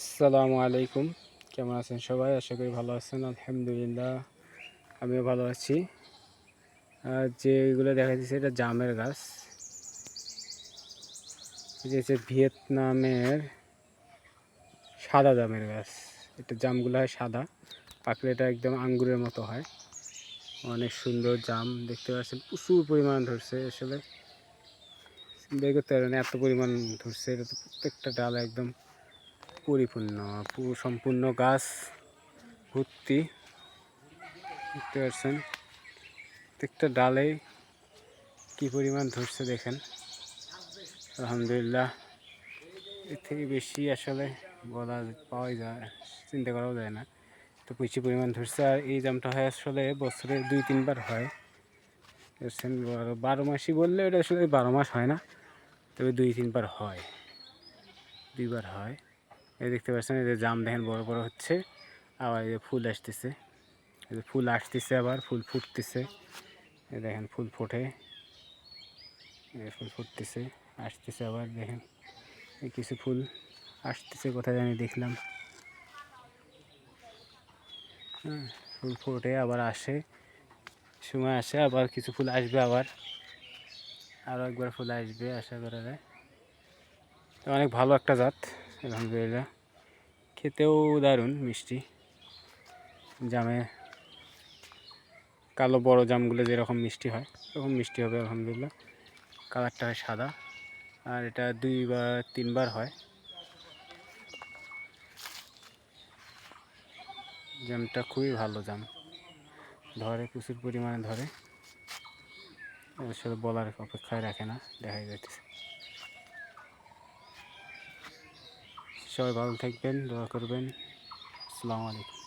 আসসালামু আলাইকুম। কেমন আছেন সবাই? আশা করি ভালো আছেন। আলহামদুলিল্লাহ আমিও ভালো আছি। যেগুলো দেখা যাচ্ছে এটা জামের গাছ। এই যে হচ্ছে ভিয়েতনামের সাদা জামের গাছ। এটা জামগুলো হয় সাদা, পাকলে এটা একদম আঙ্গুরের মতো হয়। অনেক সুন্দর জাম দেখতে পাচ্ছেন, প্রচুর পরিমাণ ধরছে। আসলে বের করতে পারবেন এত পরিমাণ ধরছে। এটা তো প্রত্যেকটা ডাল একদম পরিপূর্ণ, সম্পূর্ণ গাছ ভর্তি। দেখতে পাচ্ছেন প্রত্যেকটা ডালে কি পরিমাণ ধরছে দেখেন। আলহামদুলিল্লাহ এর থেকে বেশি আসলে পাওয়া যায়, চিন্তা করাও যায় না। তো বেশি পরিমাণ ধরছে। আর এই জামটা হয় আসলে বছরে 2-3 বার হয়। বুঝছেন, 12 মাসই বললে এটা আসলে 12 মাস হয় না, তবে 2-3 বার হয়, 2বার হয়। এই দেখতে পাচ্ছেন, এই যে জাম দেখেন বড় বড় হচ্ছে, আবার এই যে ফুল আসতেছে, এই যে ফুল আসতেছে, আবার ফুল ফুটতেছে। এই দেখেন ফুল ফোটে, ফুল ফুটতেছে, আসতেছে, আবার দেখেন এই কিছু ফুল আসতেছে, কোথায় জানি দেখলাম। হ্যাঁ, ফুল ফোটে আবার আসে, সময় আসে, আবার কিছু ফুল আসবে, আবার আরও একবার ফুল আসবে আশা করা যায়। তো অনেক ভালো একটা জাত, আলহামদুলিল্লাহ। খেতেও দারুণ মিষ্টি। জামে কালো বড় জামগুলো যেরকম মিষ্টি হয় এরকম মিষ্টি হবে আলহামদুলিল্লাহ। কালারটা হয় সাদা, আর এটা 2 বা 3 বার হয়। জামটা খুবই ভালো জাম, ধরে প্রচুর পরিমাণে ধরে, আসলে বলার অপেক্ষায় রাখে না, দেখাই যাইতেছে। সবাই ভালো থাকবেন, দোয়া করবেন। আসসালামু আলাইকুম।